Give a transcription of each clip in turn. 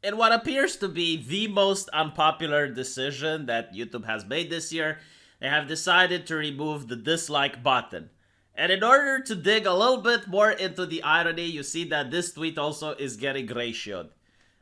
in what appears to be the most unpopular decision that YouTube has made this year, they have decided to remove the dislike button. And in order to dig a little bit more into the irony, you see that this tweet also is getting ratioed.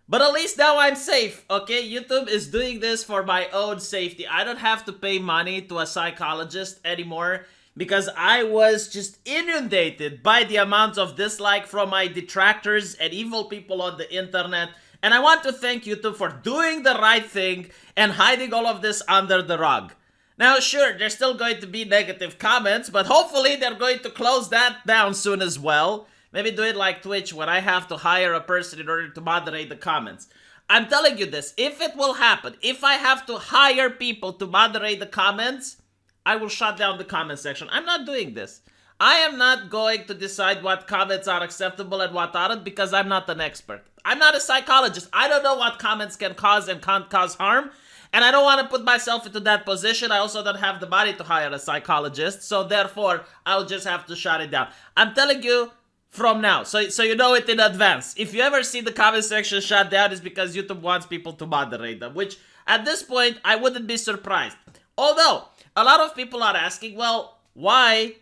But at least now I'm safe, okay? YouTube is doing this for my own safety. I don't have to pay money to a psychologist anymore because I was just inundated by the amounts of dislike from my detractors and evil people on the internet. And I want to thank YouTube for doing the right thing and hiding all of this under the rug. Now, sure, there's still going to be negative comments, but hopefully they're going to close that down soon as well. Maybe do it like Twitch, when I have to hire a person in order to moderate the comments. I'm telling you this, if it will happen, if I have to hire people to moderate the comments, I will shut down the comment section. I'm not doing this. I am not going to decide what comments are acceptable and what aren't because I'm not an expert. I'm not a psychologist. I don't know what comments can cause and can't cause harm. And I don't want to put myself into that position. I also don't have the money to hire a psychologist. So therefore, I'll just have to shut it down. I'm telling you, from now, so you know it in advance. If you ever see the comment section shut down, it's because YouTube wants people to moderate them, which at this point, I wouldn't be surprised. Although, a lot of people are asking, well, why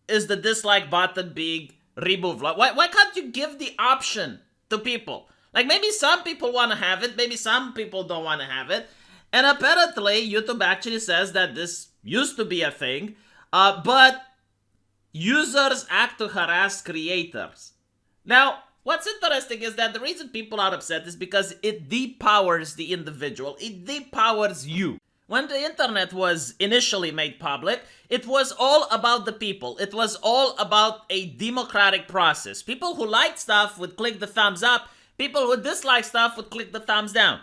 is the dislike button being removed? Like, why can't you give the option to people? Like, maybe some people want to have it, maybe some people don't want to have it. And apparently, YouTube actually says that this used to be a thing, but users act to harass creators. Now, what's interesting is that the reason people are upset is because it depowers the individual. It depowers you. When the internet was initially made public, it was all about the people. It was all about a democratic process. People who liked stuff would click the thumbs up. People who dislike stuff would click the thumbs down.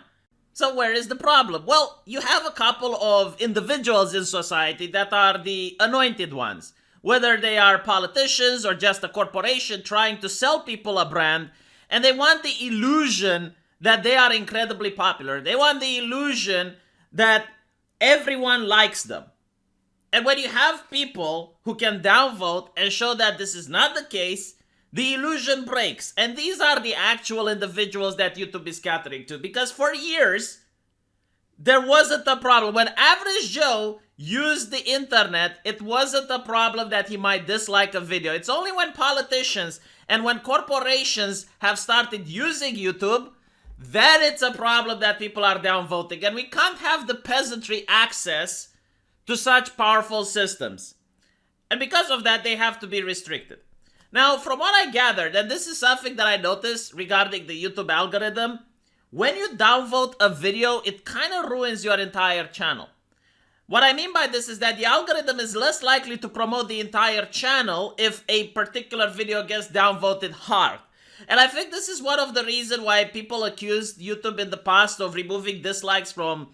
So where is the problem? Well, you have a couple of individuals in society that are the anointed ones. Whether they are politicians or just a corporation trying to sell people a brand, and they want the illusion that they are incredibly popular. They want the illusion that everyone likes them. And when you have people who can downvote and show that this is not the case, the illusion breaks. And these are the actual individuals that YouTube is catering to. Because for years, there wasn't a problem. When Average Joe used the internet, it wasn't a problem that he might dislike a video. It's only when politicians and when corporations have started using YouTube, then it's a problem that people are downvoting. And we can't have the peasantry access to such powerful systems. And because of that, they have to be restricted. Now, from what I gathered, and this is something that I noticed regarding the YouTube algorithm, when you downvote a video, it kind of ruins your entire channel. What I mean by this is that the algorithm is less likely to promote the entire channel if a particular video gets downvoted hard. And I think this is one of the reasons why people accused YouTube in the past of removing dislikes from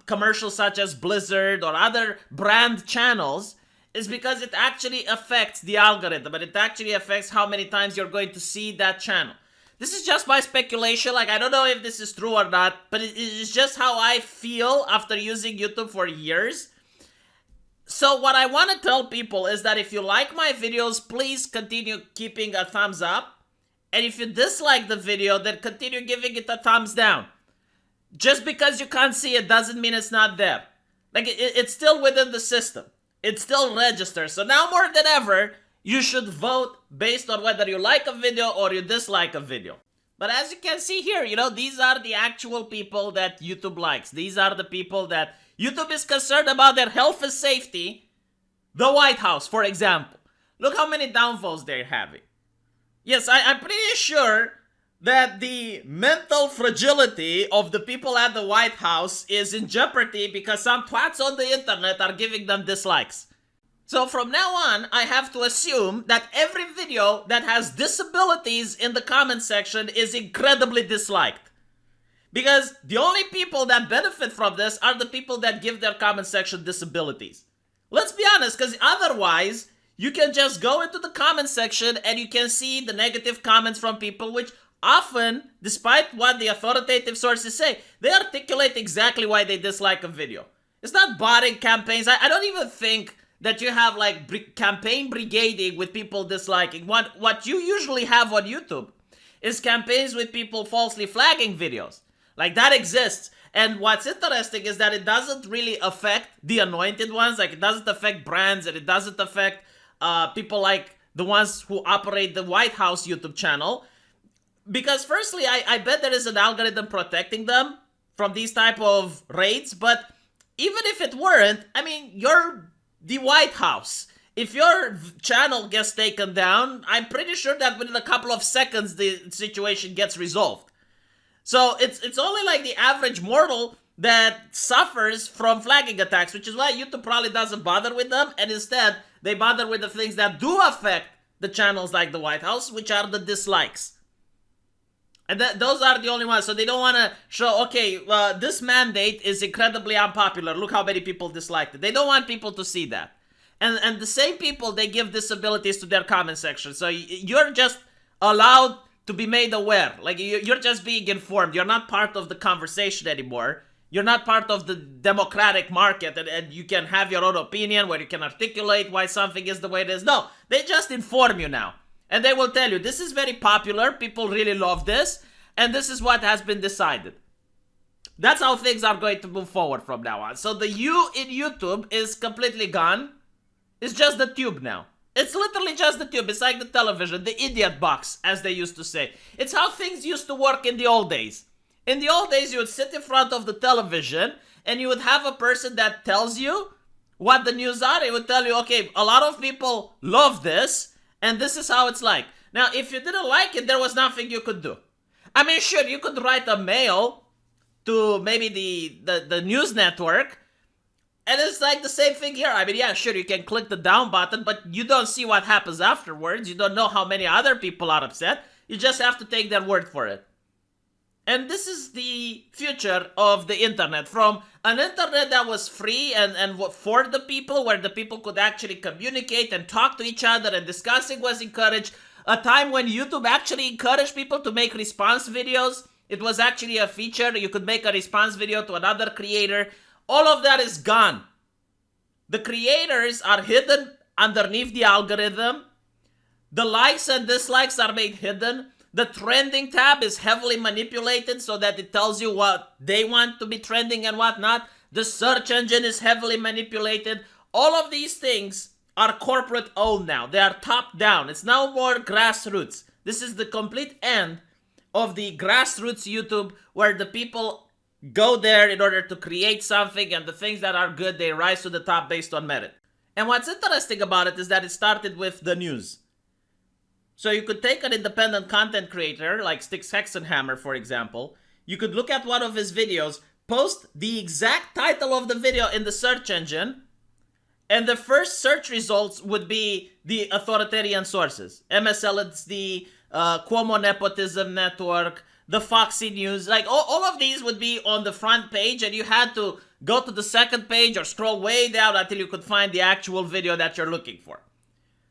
commercials such as Blizzard or other brand channels, is because it actually affects the algorithm and it actually affects how many times you're going to see that channel. This is just my speculation, like I don't know if this is true or not, but it is just how I feel after using YouTube for years. So what I want to tell people is that if you like my videos, please continue keeping a thumbs up. And if you dislike the video, then continue giving it a thumbs down. Just because you can't see it doesn't mean it's not there. Like it's still within the system. It still registers. So now more than ever, you should vote based on whether you like a video or you dislike a video. But as you can see here, you know, these are the actual people that YouTube likes. These are the people that YouTube is concerned about their health and safety. The White House, for example. Look how many downvotes they're having. Yes, I'm pretty sure that the mental fragility of the people at the White House is in jeopardy because some twats on the internet are giving them dislikes. So from now on, I have to assume that every video that has disabilities in the comment section is incredibly disliked. Because the only people that benefit from this are the people that give their comment section disabilities. Let's be honest, because otherwise, you can just go into the comment section and you can see the negative comments from people, which often, despite what the authoritative sources say, they articulate exactly why they dislike a video. It's not botting campaigns. I don't even think that you have like campaign brigading with people disliking. What you usually have on YouTube is campaigns with people falsely flagging videos. Like, that exists. And what's interesting is that it doesn't really affect the anointed ones. Like, it doesn't affect brands, and it doesn't affect people like the ones who operate the White House YouTube channel. Because firstly, I bet there is an algorithm protecting them from these type of raids. But even if it weren't, I mean, you're the White House. If your channel gets taken down, I'm pretty sure that within a couple of seconds, the situation gets resolved. So it's only like the average mortal that suffers from flagging attacks, which is why YouTube probably doesn't bother with them, and instead they bother with the things that do affect the channels like the White House, which are the dislikes. And those are the only ones. So they don't want to show, okay, this mandate is incredibly unpopular. Look how many people disliked it. They don't want people to see that. And the same people, they give disabilities to their comment section. So you're just allowed to be made aware. Like, you're just being informed. You're not part of the conversation anymore. You're not part of the democratic market, and you can have your own opinion where you can articulate why something is the way it is. No, they just inform you now. And they will tell you, this is very popular, people really love this, and this is what has been decided. That's how things are going to move forward from now on. So the U in YouTube is completely gone. It's just the tube now. It's literally just the tube. It's like the television, the idiot box, as they used to say. It's how things used to work in the old days. In the old days, you would sit in front of the television and you would have a person that tells you what the news are. It would tell you, okay, a lot of people love this and this is how it's like. Now, if you didn't like it, there was nothing you could do. I mean, sure, you could write a mail to maybe the news network, and it's like the same thing here. I mean, yeah, sure, you can click the down button, but you don't see what happens afterwards. You don't know how many other people are upset. You just have to take their word for it. And this is the future of the internet. From an internet that was free and for the people, where the people could actually communicate and talk to each other and discussing was encouraged. A time when YouTube actually encouraged people to make response videos. It was actually a feature. You could make a response video to another creator. All of that is gone. The creators are hidden underneath the algorithm. The likes and dislikes are made hidden. The trending tab is heavily manipulated so that it tells you what they want to be trending and what not. The search engine is heavily manipulated. All of these things are corporate owned now. They are top down. It's no more grassroots. This is the complete end of the grassroots YouTube, where the people go there in order to create something, and the things that are good, they rise to the top based on merit. And what's interesting about it is that it started with the news. So you could take an independent content creator like Styx Hexenhammer, for example. You could look at one of his videos, post the exact title of the video in the search engine, and the first search results would be the authoritarian sources. MSLSD, Cuomo Nepotism Network, the Foxy News. Like, all of these would be on the front page, and you had to go to the second page or scroll way down until you could find the actual video that you're looking for.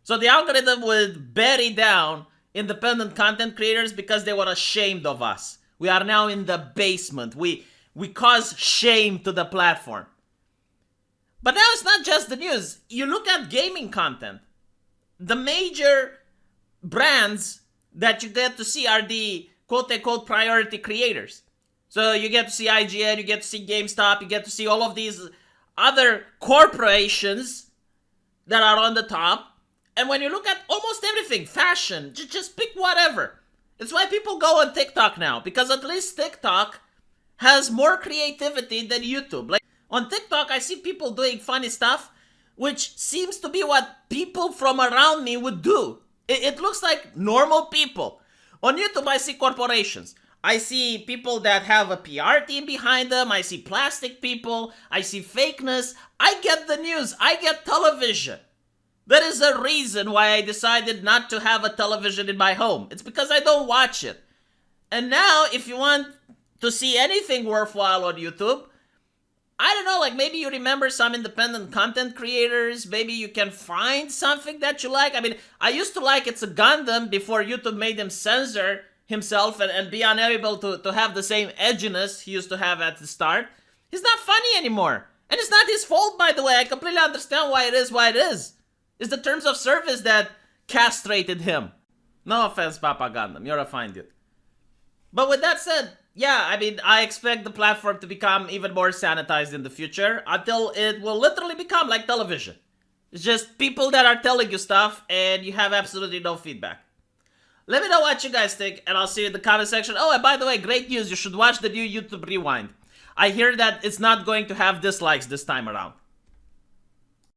So the algorithm would bury down independent content creators because they were ashamed of us. We are now in the basement. We cause shame to the platform. But now it's not just the news. You look at gaming content. The major brands that you get to see are the quote-unquote priority creators. So you get to see IGN, you get to see GameStop, you get to see all of these other corporations that are on the top. And when you look at almost everything, fashion, just pick whatever. It's why people go on TikTok now, because at least TikTok has more creativity than YouTube. Like, on TikTok, I see people doing funny stuff, which seems to be what people from around me would do. It looks like normal people. On YouTube, I see corporations. I see people that have a PR team behind them. I see plastic people. I see fakeness. I get the news. I get television. There is a reason why I decided not to have a television in my home. It's because I don't watch it. And now, if you want to see anything worthwhile on YouTube, I don't know, like maybe you remember some independent content creators. Maybe you can find something that you like. I mean, I used to like It's a Gundam before YouTube made him censor himself and be unable to have the same edginess he used to have at the start. He's not funny anymore. And it's not his fault, by the way. I completely understand why it is. It's the terms of service that castrated him. No offense, Papa Gundam. You're a fine dude. But with that said, yeah, I mean, I expect the platform to become even more sanitized in the future until it will literally become like television. It's just people that are telling you stuff and you have absolutely no feedback. Let me know what you guys think, and I'll see you in the comment section. Oh, and by the way, great news, you should watch the new YouTube Rewind. I hear that it's not going to have dislikes this time around.